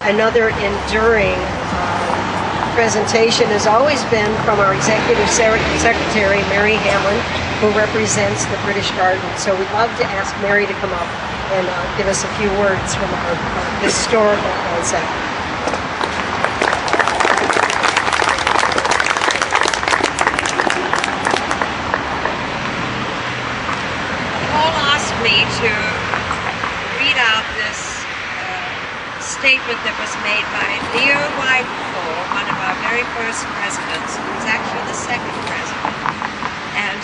Another enduring presentation has always been from our Executive Secretary, Mary Hamlin, who represents the British Garden. So we'd love to ask Mary to come up and give us a few words from our historical concept. Paul asked me to read out this statement that was made by Leo Weidenthal, one of our very first presidents, who was actually the second president. And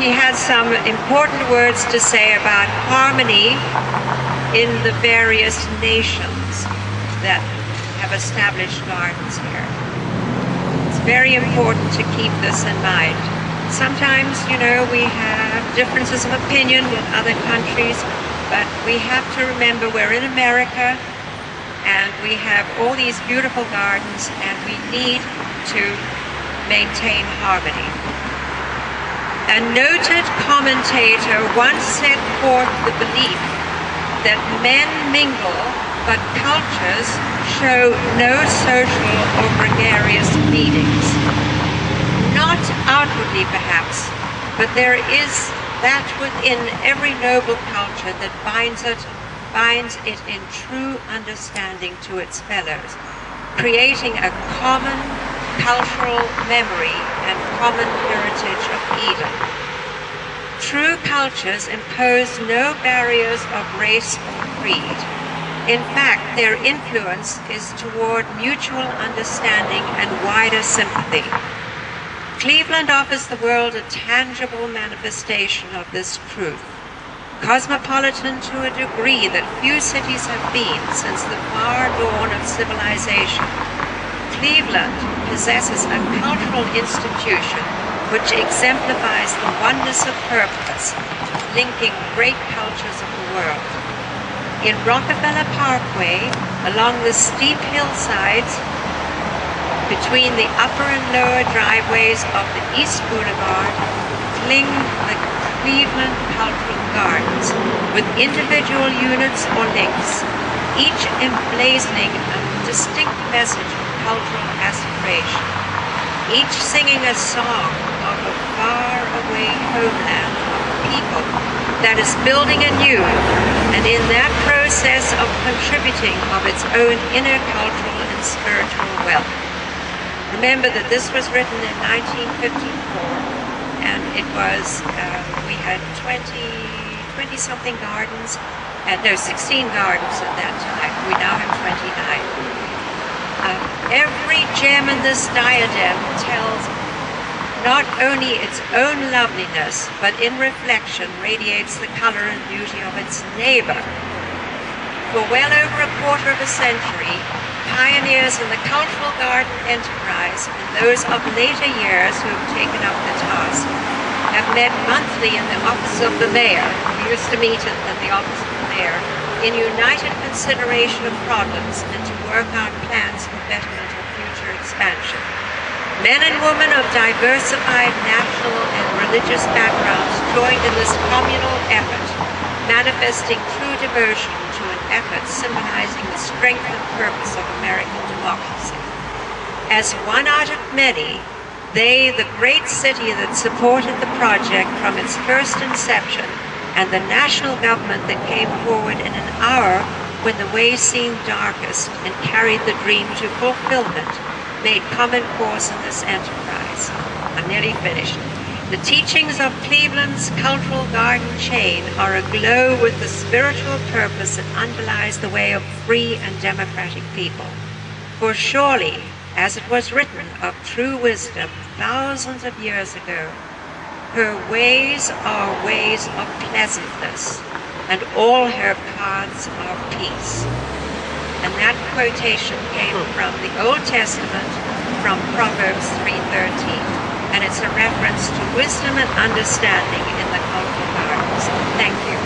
he had some important words to say about harmony in the various nations that have established gardens here. It's very important to keep this in mind. Sometimes, you know, we have differences of opinion with other countries, but we have to remember we're in America and we have all these beautiful gardens and we need to maintain harmony. A noted commentator once set forth the belief that men mingle but cultures show no social or gregarious meanings. Not outwardly perhaps, but there is that within every noble culture that binds it in true understanding to its fellows, creating a common cultural memory and common heritage of Eden. True cultures impose no barriers of race or creed. In fact, their influence is toward mutual understanding and wider sympathy. Cleveland offers the world a tangible manifestation of this truth. Cosmopolitan to a degree that few cities have been since the far dawn of civilization, Cleveland possesses a cultural institution which exemplifies the oneness of purpose, linking great cultures of the world. In Rockefeller Parkway, along the steep hillsides, between the upper and lower driveways of the East Boulevard, cling the Cleveland Cultural Gardens, with individual units or links, each emblazoning a distinct message of cultural aspiration, each singing a song of a far-away homeland of a people that is building anew, and in that process of contributing of its own inner cultural and spiritual wealth. Remember that this was written in 1954, and it was, we had 20-something gardens, no, 16 gardens at that time. We now have 29. Every gem in this diadem tells not only its own loveliness, but in reflection radiates the color and beauty of its neighbor. For well over a quarter of a century, pioneers in the cultural garden enterprise and those of later years who have taken up the task have met monthly in the office of the mayor. We used to meet in the office of the mayor in united consideration of problems and to work out plans for betterment of future expansion. Men and women of diversified national and religious backgrounds joined in this communal effort, manifesting true devotion to an effort symbolizing the strength and purpose of American democracy. As one out of many, they, the great city that supported the project from its first inception, and the national government that came forward in an hour when the way seemed darkest and carried the dream to fulfillment, made common cause in this enterprise. I'm nearly finished. The teachings of Cleveland's cultural garden chain are aglow with the spiritual purpose that underlies the way of free and democratic people. For surely, as it was written of true wisdom thousands of years ago, her ways are ways of pleasantness, and all her paths are peace. And that quotation came from the Old Testament, from Proverbs 3:13. And it's a reference to wisdom and understanding in the cultural gardens. Thank you.